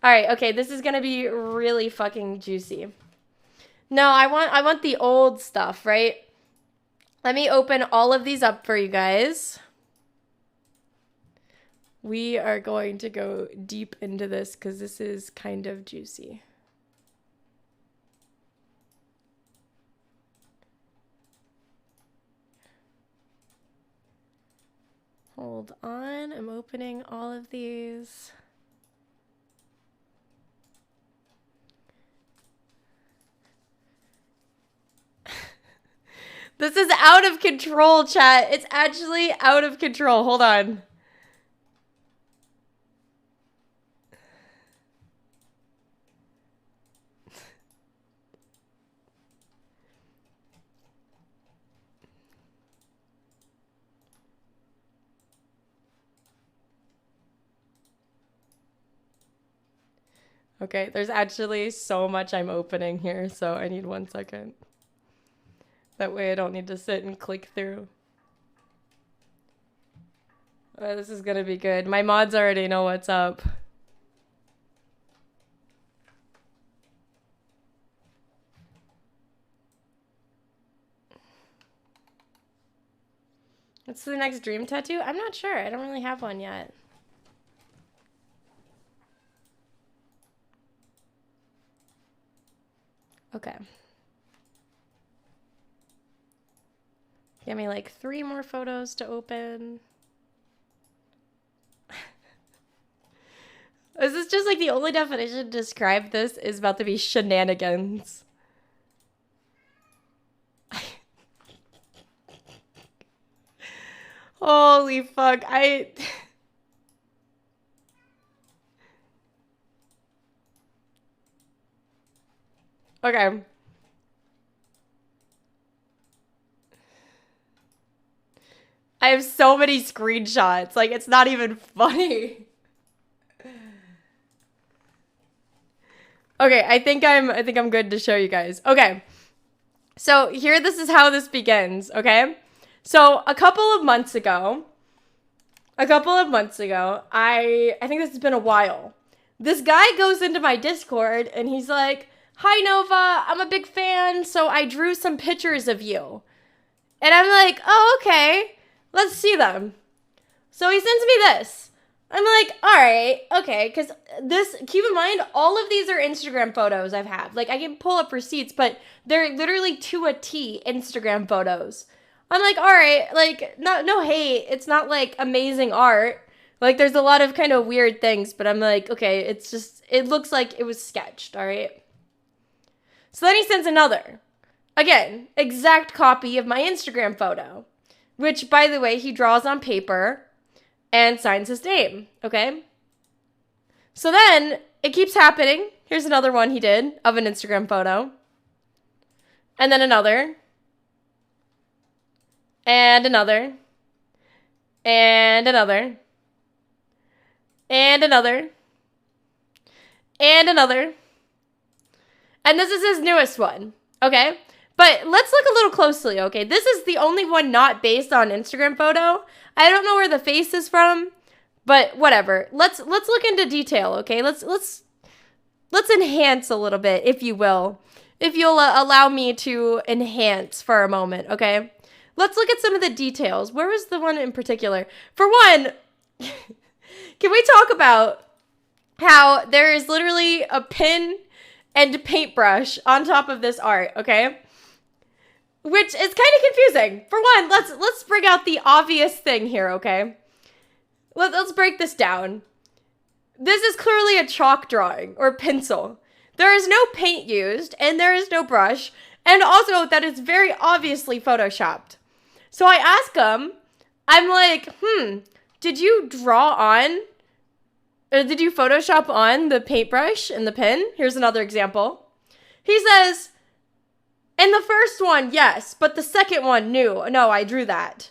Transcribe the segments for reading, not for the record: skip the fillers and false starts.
All right, okay, this is gonna be really fucking juicy. No, I want the old stuff, right? Let me open all of these up for you guys. We are going to go deep into this because this is kind of juicy. Hold on, I'm opening all of these. This is out of control, chat. It's actually out of control. Hold on. Okay, there's actually so much I'm opening here, so I need 1 second. That way I don't need to sit and click through. This is gonna be good. My mods already know what's up. What's the next dream tattoo? I'm not sure. I don't really have one yet. Okay. Give me like 3 more photos to open. Is this just like the only definition to describe this is about to be shenanigans? Holy fuck, Okay. I have so many screenshots, like it's not even funny. Okay, I think I'm good to show you guys. Okay. So here, this is how this begins, okay? So a couple of months ago, I think this has been a while. This guy goes into my Discord and he's like, "Hi Nova, I'm a big fan, so I drew some pictures of you." And I'm like, "Oh, okay. Let's see them." So he sends me this. I'm like, all right, okay, because this, keep in mind, all of these are Instagram photos I've had. Like, I can pull up receipts, but they're literally to a T Instagram photos. I'm like, all right, like, no hate. It's not, like, amazing art. Like, there's a lot of kind of weird things, but I'm like, okay, it's just, it looks like it was sketched, all right? So then he sends another. Again, exact copy of my Instagram photo, which, by the way, he draws on paper and signs his name, okay? So then it keeps happening. Here's another one he did of an Instagram photo. And then another. And another. And another. And another. And another. And this is his newest one, okay? But let's look a little closely, okay? This is the only one not based on Instagram photo. I don't know where the face is from, but whatever. Let's look into detail, okay? Let's enhance a little bit, if you will. If you'll allow me to enhance for a moment, okay? Let's look at some of the details. Where was the one in particular? For one, can we talk about how there is literally a pen and paintbrush on top of this art, okay? Which is kind of confusing. For one, let's bring out the obvious thing here, okay? Let's break this down. This is clearly a chalk drawing or pencil. There is no paint used and there is no brush, and also that is very obviously photoshopped. So I ask him, I'm like, did you draw on, or did you Photoshop on the paintbrush and the pen? Here's another example. He says, in the first one, yes, but the second one, no, I drew that.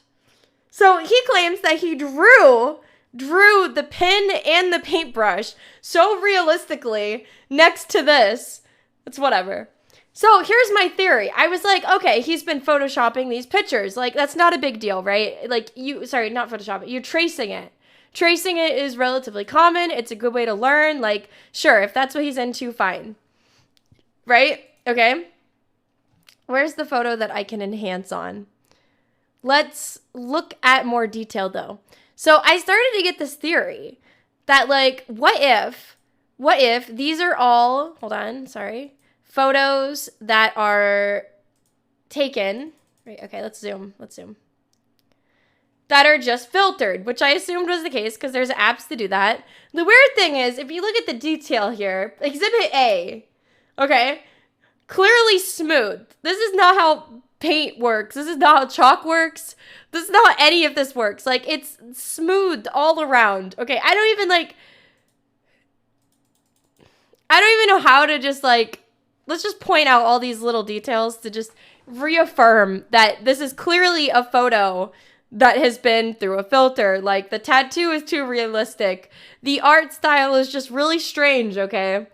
So he claims that he drew the pen and the paintbrush so realistically next to this. It's whatever. So here's my theory. I was like, okay, he's been photoshopping these pictures. Like, that's not a big deal, right? Like, not photoshopping, you're tracing it. Tracing it is relatively common. It's a good way to learn. Like, sure, if that's what he's into, fine. Right? Okay. Where's the photo that I can enhance on? Let's look at more detail though. So I started to get this theory that like, what if these are all, hold on, sorry, photos that are taken, right? Okay, let's zoom. That are just filtered, which I assumed was the case because there's apps to do that. The weird thing is, if you look at the detail here, Exhibit A, okay, clearly smooth. This is not how paint works. This is not how chalk works. This is not how any of this works. Like, it's smooth all around. Okay, I don't even know how to just like, let's just point out all these little details to just reaffirm that this is clearly a photo that has been through a filter. Like, the tattoo is too realistic. The art style is just really strange, okay?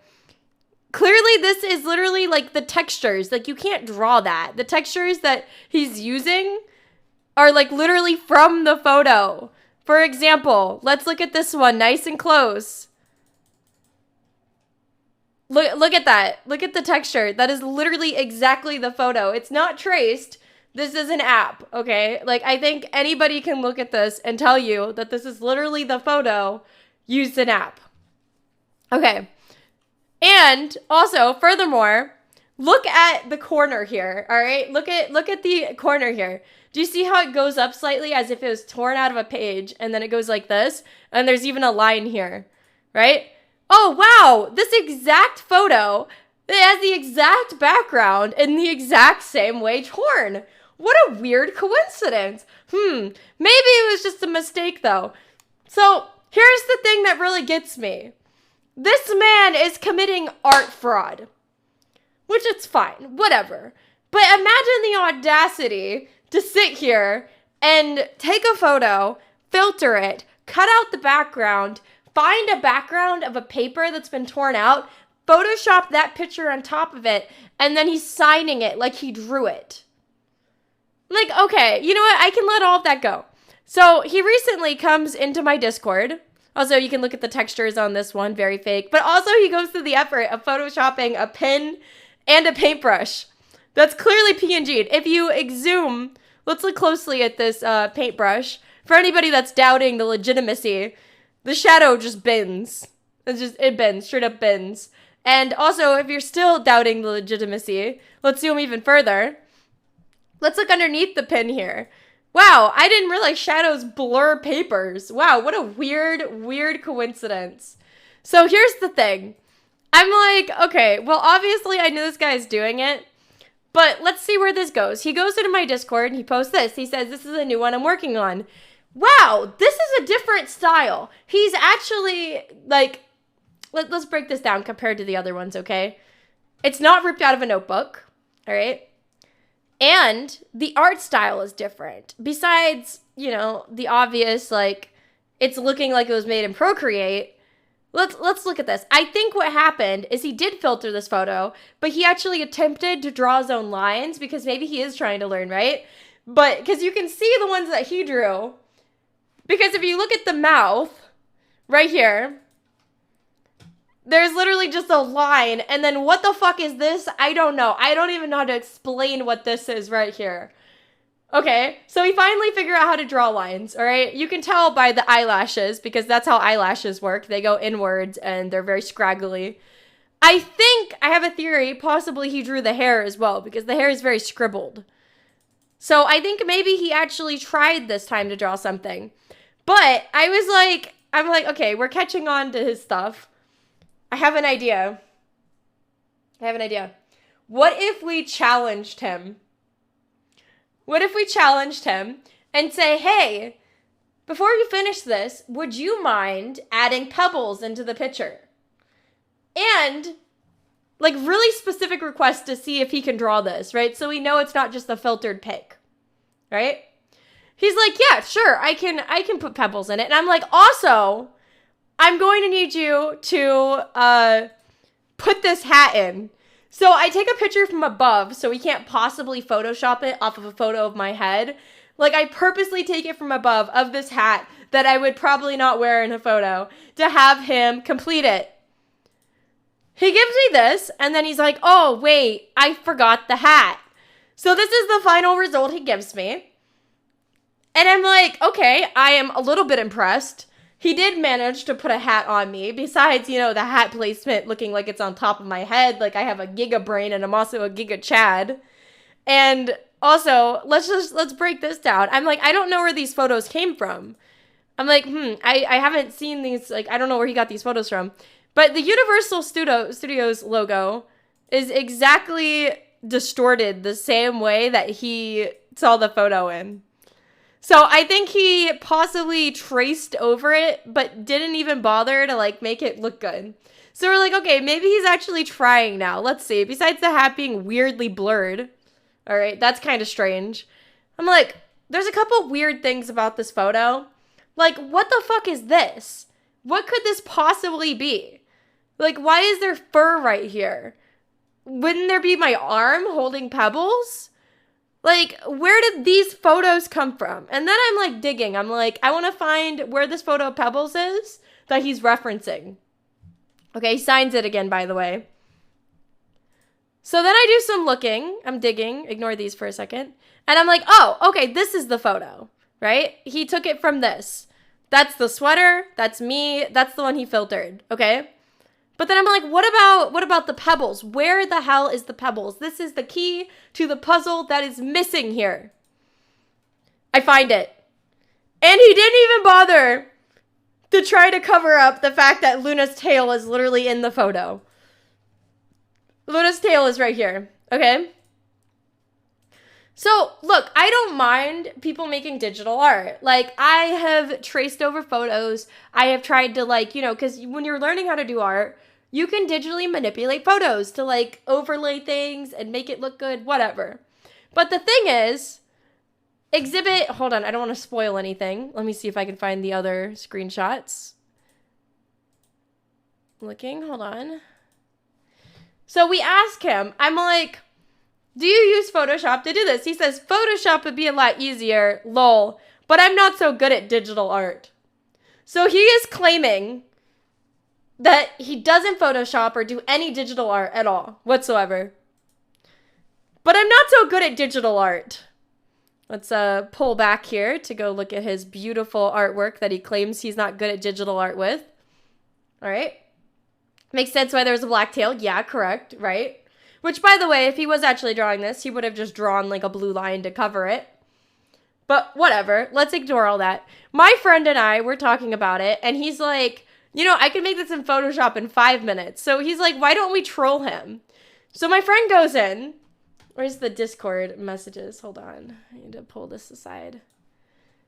Clearly, this is literally like the textures. Like, you can't draw that. The textures that he's using are like literally from the photo. For example, let's look at this one nice and close. Look at that. Look at the texture. That is literally exactly the photo. It's not traced. This is an app, okay? Like, I think anybody can look at this and tell you that this is literally the photo used in app. Okay. And also, furthermore, look at the corner here, all right? Look at the corner here. Do you see how it goes up slightly as if it was torn out of a page, and then it goes like this? And there's even a line here, right? Oh, wow, this exact photo, it has the exact background in the exact same way torn. What a weird coincidence. Maybe it was just a mistake, though. So here's the thing that really gets me. This man is committing art fraud, which it's fine, whatever. But imagine the audacity to sit here and take a photo, filter it, cut out the background, find a background of a paper that's been torn out, Photoshop that picture on top of it, and then he's signing it like he drew it. Like, okay, you know what? I can let all of that go. So he recently comes into my Discord. Also, you can look at the textures on this one, very fake. But also, he goes through the effort of photoshopping a pen and a paintbrush. That's clearly PNG'd. If you exhume, let's look closely at this paintbrush. For anybody that's doubting the legitimacy, the shadow just bends. It bends, straight up bends. And also, if you're still doubting the legitimacy, let's zoom even further. Let's look underneath the pen here. Wow, I didn't realize shadows blur papers. Wow, what a weird coincidence. So here's the thing. I'm like, okay, well, obviously I knew this guy's doing it, but let's see where this goes. He goes into my Discord and he posts this. He says, this is a new one I'm working on. Wow, this is a different style. He's actually, like, let's break this down compared to the other ones, okay? It's not ripped out of a notebook, all right? And the art style is different. Besides, you know, the obvious, like, it's looking like it was made in Procreate. Let's look at this. I think what happened is he did filter this photo, but he actually attempted to draw his own lines because maybe he is trying to learn, right? But, because you can see the ones that he drew. Because if you look at the mouth, right here, there's literally just a line, and then what the fuck is this? I don't know. I don't even know how to explain what this is right here. Okay, so he finally figured out how to draw lines, all right? You can tell by the eyelashes, because that's how eyelashes work. They go inwards, and they're very scraggly. I think, I have a theory, possibly he drew the hair as well, because the hair is very scribbled. So I think maybe he actually tried this time to draw something. But I'm like, okay, we're catching on to his stuff. I have an idea. What if we challenged him? What if we challenged him and say, hey, before you finish this, would you mind adding pebbles into the picture? And, like, really specific requests to see if he can draw this, right? So we know it's not just a filtered pic, right? He's like, yeah, sure, I can put pebbles in it. And I'm like, also, I'm going to need you to put this hat in. So I take a picture from above, so we can't possibly Photoshop it off of a photo of my head. Like, I purposely take it from above of this hat that I would probably not wear in a photo to have him complete it. He gives me this, and then he's like, oh, wait, I forgot the hat. So this is the final result he gives me. And I'm like, okay, I am a little bit impressed. He did manage to put a hat on me, besides, you know, the hat placement looking like it's on top of my head, like I have a giga brain and I'm also a giga Chad. And also, let's break this down. I'm like, I don't know where these photos came from. I'm like, I haven't seen these, like, I don't know where he got these photos from. But the Universal Studios logo is exactly distorted the same way that he saw the photo in. So I think he possibly traced over it, but didn't even bother to, like, make it look good. So we're like, okay, maybe he's actually trying now. Let's see. Besides the hat being weirdly blurred. All right, that's kind of strange. I'm like, there's a couple weird things about this photo. Like, what the fuck is this? What could this possibly be? Like, why is there fur right here? Wouldn't there be my arm holding pebbles? Like, where did these photos come from? And then I'm like digging. I'm like, I want to find where this photo of Pebbles is that he's referencing. Okay, he signs it again, by the way. So then I do some looking. I'm digging. Ignore these for a second. And I'm like, oh, okay, this is the photo, right? He took it from this. That's the sweater. That's me. That's the one he filtered, okay? But then I'm like, what about the pebbles? Where the hell is the pebbles? This is the key to the puzzle that is missing here. I find it. And he didn't even bother to try to cover up the fact that Luna's tail is literally in the photo. Luna's tail is right here, okay? So, look, I don't mind people making digital art. Like, I have traced over photos. I have tried to, like, you know, because when you're learning how to do art, you can digitally manipulate photos to, like, overlay things and make it look good, whatever. But the thing is, hold on, I don't want to spoil anything. Let me see if I can find the other screenshots. Looking, hold on. So we ask him, I'm like, do you use Photoshop to do this? He says, Photoshop would be a lot easier, lol, but I'm not so good at digital art. So he is claiming that he doesn't Photoshop or do any digital art at all, whatsoever. But I'm not so good at digital art. Let's pull back here to go look at his beautiful artwork that he claims he's not good at digital art with. All right. Makes sense why there's a black tail. Yeah, correct, right? Which, by the way, if he was actually drawing this, he would have just drawn like a blue line to cover it. But whatever, let's ignore all that. My friend and I were talking about it, and he's like, you know, I can make this in Photoshop in 5 minutes. So he's like, why don't we troll him? So my friend goes in. Where's the Discord messages? Hold on. I need to pull this aside.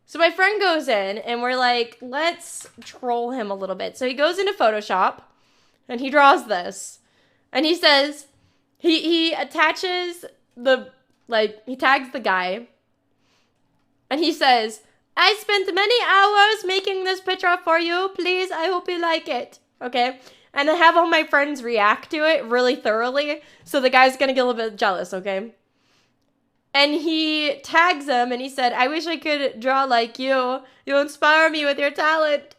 So my friend goes in, and we're like, let's troll him a little bit. So he goes into Photoshop, and he draws this. And he says, he attaches the, like, he tags the guy. And he says, I spent many hours making this picture for you. Please, I hope you like it. Okay? And I have all my friends react to it really thoroughly. So the guy's going to get a little bit jealous, okay? And he tags him and he said, I wish I could draw like you. You inspire me with your talent.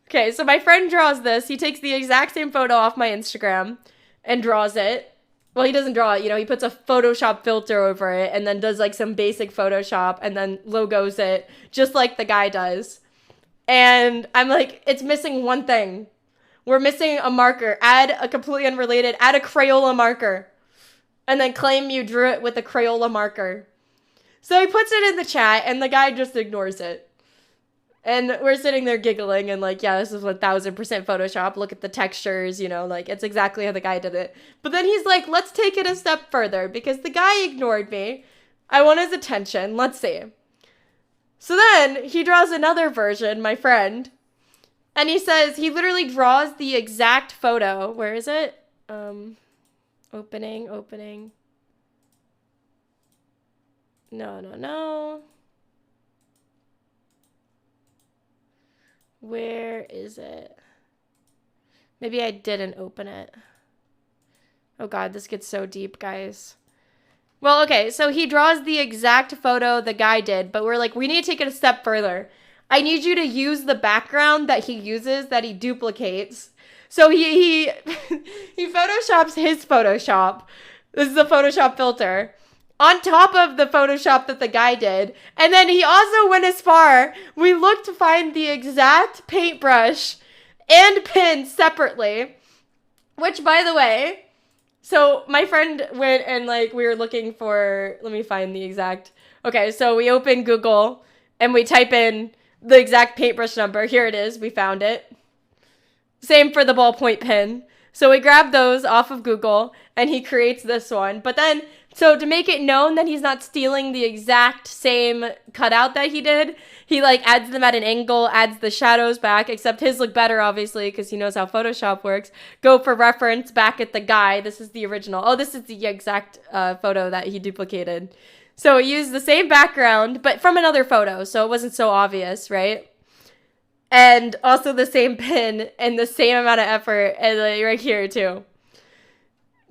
Okay, so my friend draws this. He takes the exact same photo off my Instagram and draws it. Well, he doesn't draw it, you know, he puts a Photoshop filter over it and then does like some basic Photoshop and then logos it just like the guy does. And I'm like, it's missing one thing. We're missing a marker. Add a completely unrelated, add a Crayola marker. And then claim you drew it with a Crayola marker. So he puts it in the chat and the guy just ignores it. And we're sitting there giggling and like, yeah, this is 1000% Photoshop. Look at the textures, you know, like it's exactly how the guy did it. But then he's like, let's take it a step further because the guy ignored me. I want his attention. Let's see. So then he draws another version, my friend. And he says, he literally draws the exact photo. Where is it? Opening. No. Where is it? Maybe I didn't open it. Oh God, this gets so deep, guys. Well, okay, so he draws the exact photo the guy did, but we're like, we need to take it a step further. I need you to use the background that he uses, that he duplicates. So he he photoshops his Photoshop. This is a Photoshop filter on top of the Photoshop that the guy did. And then he also went as far. We looked to find the exact paintbrush and pen separately, which, by the way, so my friend went and like we were looking for, let me find the exact. Okay, so we open Google and we type in the exact paintbrush number. Here it is. We found it. Same for the ballpoint pen. So we grab those off of Google and he creates this one. But then, so to make it known that he's not stealing the exact same cutout that he did, he like adds them at an angle, adds the shadows back, except his look better, obviously, because he knows how Photoshop works. Go for reference back at the guy. This is the original. Oh, this is the exact photo that he duplicated. So he used the same background, but from another photo, so it wasn't so obvious, right? And also the same pen and the same amount of effort, and like right here too.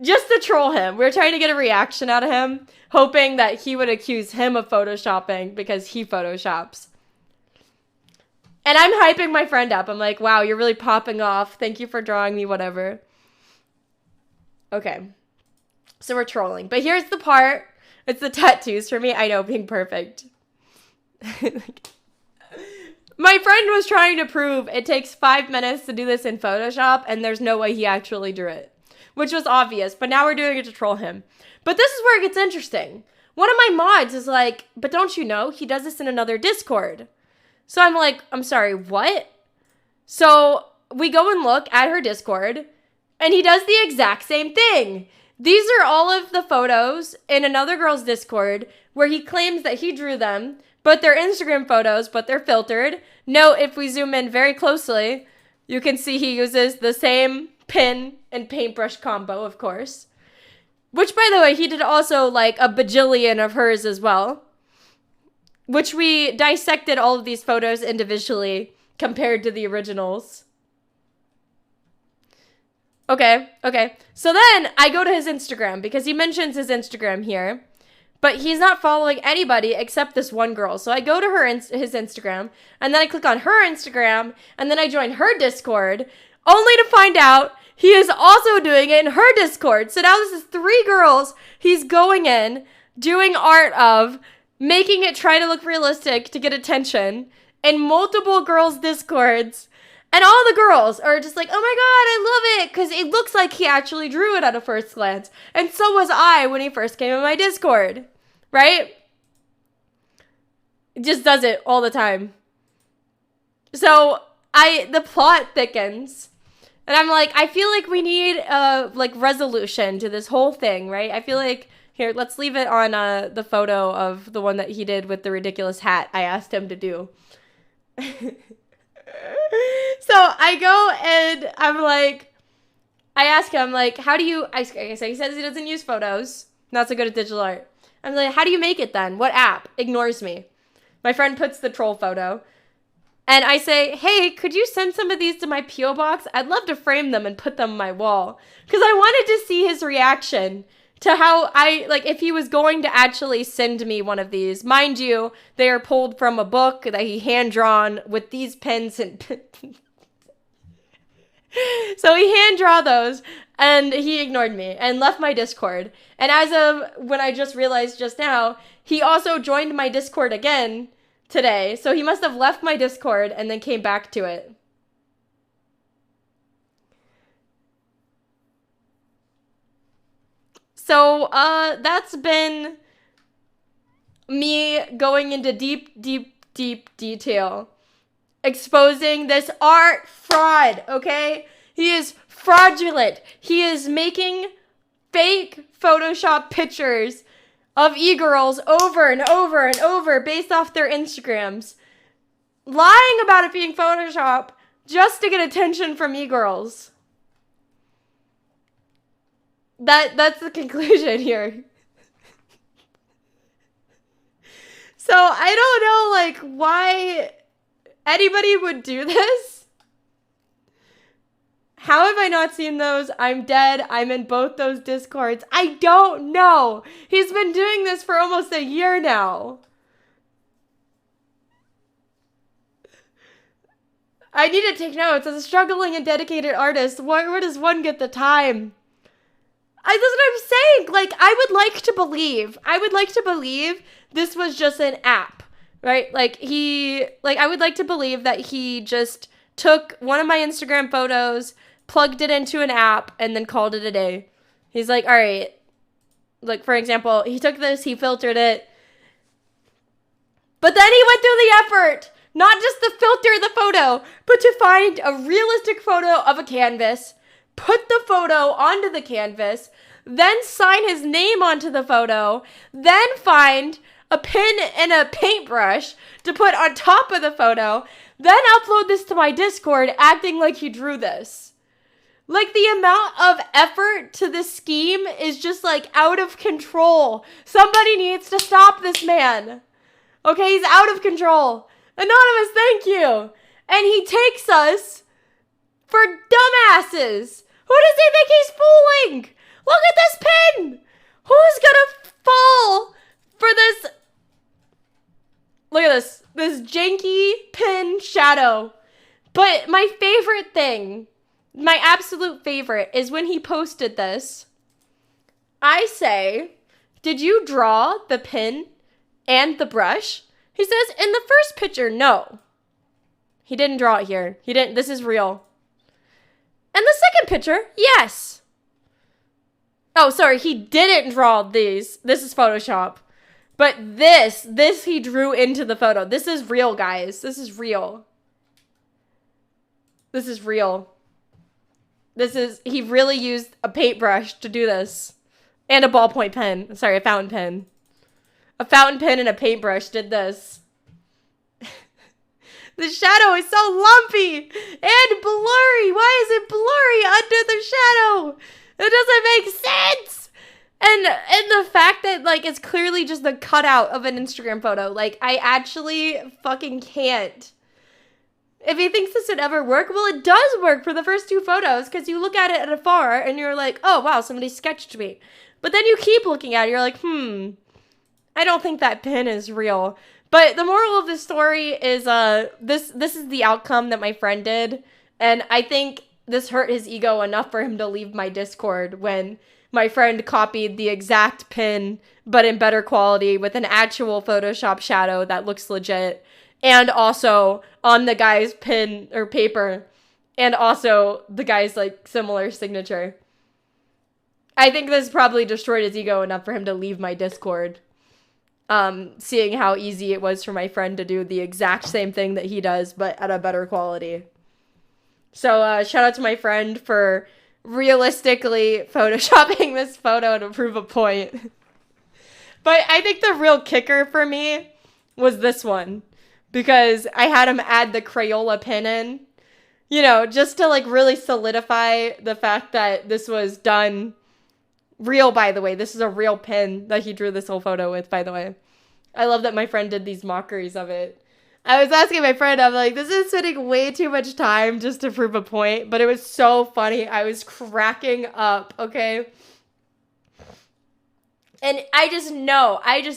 Just to troll him. We were trying to get a reaction out of him, hoping that he would accuse him of photoshopping because he photoshops. And I'm hyping my friend up. I'm like, wow, you're really popping off. Thank you for drawing me, whatever. Okay. So we're trolling. But here's the part. It's the tattoos for me. I know, being perfect. My friend was trying to prove it takes 5 minutes to do this in Photoshop, and there's no way he actually drew it. Which was obvious, but now we're doing it to troll him. But this is where it gets interesting. One of my mods is like, but don't you know, he does this in another Discord. So I'm like, I'm sorry, what? So we go and look at her Discord, and he does the exact same thing. These are all of the photos in another girl's Discord where he claims that he drew them, but they're Instagram photos, but they're filtered. Note, if we zoom in very closely, you can see he uses the same pen and paintbrush combo, of course. Which, by the way, he did also like a bajillion of hers as well. Which we dissected all of these photos individually compared to the originals. Okay. So then I go to his Instagram because he mentions his Instagram here. But he's not following anybody except this one girl. So I go to his Instagram, and then I click on her Instagram, and then I join her Discord, only to find out he is also doing it in her Discord. So now this is 3 girls he's going in, doing art of, making it try to look realistic to get attention, in multiple girls' Discords. And all the girls are just like, oh my god, I love it, because it looks like he actually drew it at a first glance. And so was I when he first came in my Discord, right? It just does it all the time. So the plot thickens. And I'm like, I feel like we need like resolution to this whole thing, right? I feel like, here, let's leave it on the photo of the one that he did with the ridiculous hat I asked him to do. So I go and I'm like, I ask him, like, how do you, he says he doesn't use photos, not so good at digital art. I'm like, how do you make it then? What app? Ignores me. My friend puts the troll photo. And I say, hey, could you send some of these to my P.O. box? I'd love to frame them and put them on my wall. Because I wanted to see his reaction to how if he was going to actually send me one of these. Mind you, they are pulled from a book that he hand-drawn with these pens and... So he hand-draw those, and he ignored me and left my Discord. And as of when I just realized just now, he also joined my Discord again today. So he must have left my Discord and then came back to it. So, that's been me going into deep detail, exposing this art fraud, okay? He is fraudulent. He is making fake Photoshop pictures of e-girls over and over and over based off their Instagrams, lying about it being Photoshop just to get attention from e-girls. That's the conclusion here. So I don't know, like, why anybody would do this. How have I not seen those? I'm dead. I'm in both those Discords. I don't know. He's been doing this for almost a year now. I need to take notes. As a struggling and dedicated artist, where does one get the time? That's what I'm saying. Like, I would like to believe this was just an app, right? I would like to believe that he just took one of my Instagram photos, plugged it into an app, and then called it a day. He's like, all right. Like, for example, he took this, he filtered it, but then he went through the effort, not just to filter the photo, but to find a realistic photo of a canvas, put the photo onto the canvas, then sign his name onto the photo, then find a pen and a paintbrush to put on top of the photo, then upload this to my Discord acting like he drew this. Like, the amount of effort to this scheme is just, like, out of control. Somebody needs to stop this man. Okay, he's out of control. Anonymous, thank you. And he takes us for dumbasses. Who does he think he's fooling? Look at this pin. Who's gonna fall for this? Look at this. This janky pin shadow. But my favorite thing, my absolute favorite, is when he posted this. I say, did you draw the pin and the brush? He says, in the first picture, no. He didn't draw it here. He didn't. This is real. And the second picture, yes. Oh, sorry, he didn't draw these. This is Photoshop. But this he drew into the photo. This is real, guys. This is real. This is real. He really used a paintbrush to do this. And a ballpoint pen. Sorry, a fountain pen. A fountain pen and a paintbrush did this. The shadow is so lumpy and blurry. Why is it blurry under the shadow? It doesn't make sense. And the fact that, like, it's clearly just the cutout of an Instagram photo. Like, I actually fucking can't. If he thinks this would ever work, well, it does work for the first two photos, because you look at it at afar and you're like, oh, wow, somebody sketched me. But then you keep looking at it, you're like, I don't think that pin is real. But the moral of the story is this is the outcome that my friend did. And I think this hurt his ego enough for him to leave my Discord when my friend copied the exact pin, but in better quality with an actual Photoshop shadow that looks legit. And also on the guy's pin or paper. And also the guy's, like, similar signature. I think this probably destroyed his ego enough for him to leave my Discord. Seeing how easy it was for my friend to do the exact same thing that he does, but at a better quality. So, shout out to my friend for realistically photoshopping this photo to prove a point. But I think the real kicker for me was this one. Because I had him add the Crayola pin in. You know, just to, like, really solidify the fact that this was done real, by the way. This is a real pin that he drew this whole photo with, by the way. I love that my friend did these mockeries of it. I was asking my friend, I'm like, this is spending way too much time just to prove a point. But it was so funny. I was cracking up, okay? And I just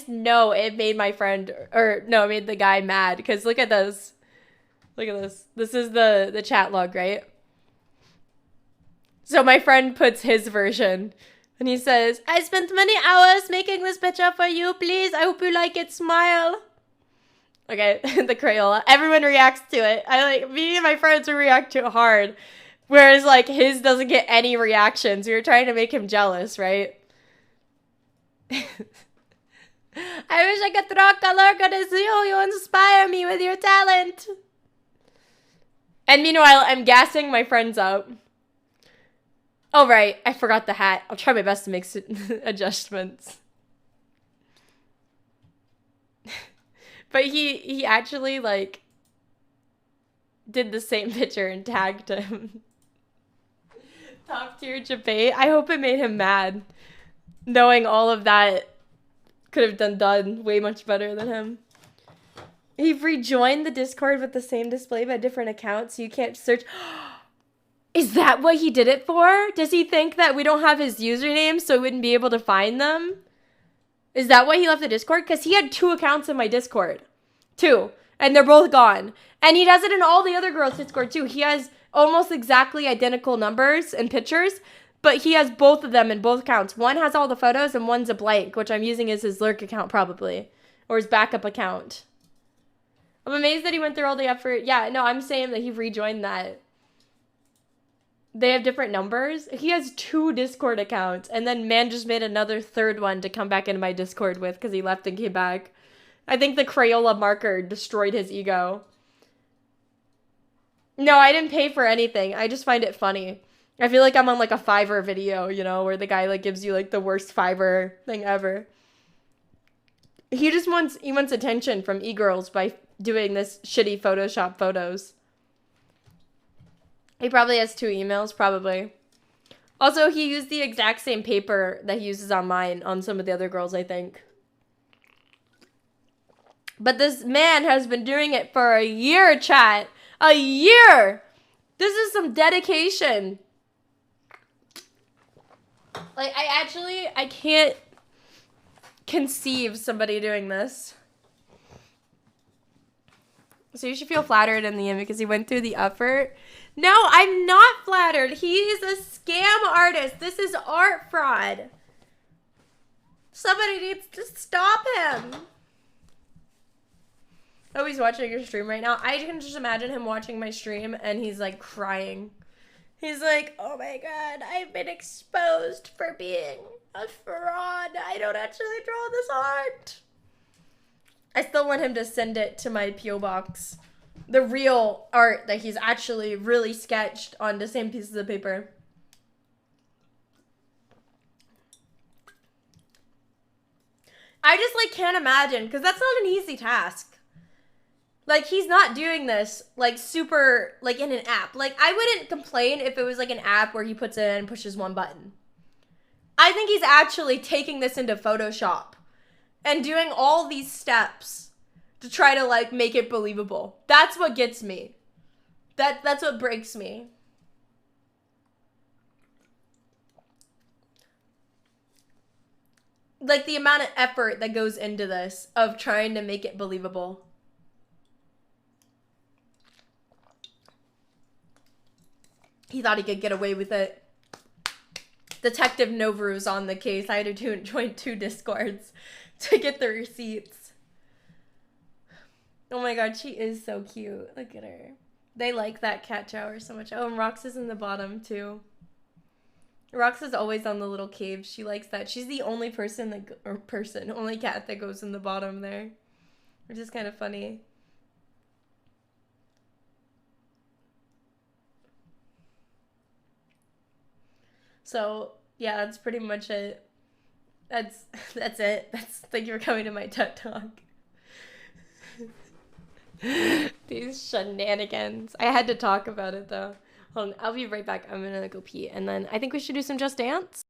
know it made my friend, it made the guy mad. Because look at this. Look at this. This is the chat log, right? So my friend puts his version. And he says, I spent many hours making this picture for you. Please, I hope you like it. Smile. Okay, the Crayola. Everyone reacts to it. Me and my friends will react to it hard. Whereas, like, his doesn't get any reactions. We were trying to make him jealous, right? I wish I could draw color because you inspire me with your talent. And meanwhile, I'm gassing my friends up. Oh, right. I forgot the hat. I'll try my best to make adjustments. But he actually, like, did the same picture and tagged him. Top tier debate. I hope it made him mad. Knowing all of that could have done way much better than him. He rejoined the Discord with the same display but different accounts, so you can't search. Is that what he did it for? Does he think that we don't have his username so we wouldn't be able to find them? Is that why he left the Discord? Because he had 2 accounts in my Discord. 2. And they're both gone. And he does it in all the other girls' Discord too. He has almost exactly identical numbers and pictures, but he has both of them in both accounts. One has all the photos and one's a blank, which I'm using as his lurk account probably. Or his backup account. I'm amazed that he went through all the effort. Yeah, no, I'm saying that he rejoined that. They have different numbers. He has 2 Discord accounts. And then man just made another 3rd one to come back into my Discord with because he left and came back. I think the Crayola marker destroyed his ego. No, I didn't pay for anything. I just find it funny. I feel like I'm on like a Fiverr video, you know, where the guy like gives you like the worst Fiverr thing ever. He wants attention from e-girls by doing this shitty Photoshop photos. He probably has 2 emails, probably. Also, he used the exact same paper that he uses on mine on some of the other girls, I think. But this man has been doing it for a year, chat. A year! This is some dedication. Like, I can't conceive somebody doing this. So you should feel flattered in the end because he went through the effort. No, I'm not flattered. He's a scam artist. This is art fraud. Somebody needs to stop him. Oh, he's watching your stream right now. I can just imagine him watching my stream and he's like crying. He's like, oh my God, I've been exposed for being a fraud. I don't actually draw this art. I still want him to send it to my P.O. box. The real art that he's actually really sketched on the same pieces of paper. I just like can't imagine because that's not an easy task. Like, he's not doing this, like, super, like, in an app. Like, I wouldn't complain if it was, like, an app where he puts it in and pushes one button. I think he's actually taking this into Photoshop and doing all these steps to try to, like, make it believable. That's what gets me. That's what breaks me. Like, the amount of effort that goes into this of trying to make it believable. He thought he could get away with it. Detective Novru's on the case. I had to join 2 Discords to get the receipts. Oh my God, she is so cute. Look at her. They like that cat shower so much. Oh, and Rox is in the bottom too. Rox is always on the little cave. She likes that. She's the only only cat that goes in the bottom there, which is kind of funny. So, yeah, that's pretty much it. That's it. Thank you for coming to my TED Talk. These shenanigans. I had to talk about it, though. Hold on, I'll be right back. I'm gonna go pee. And then I think we should do some Just Dance.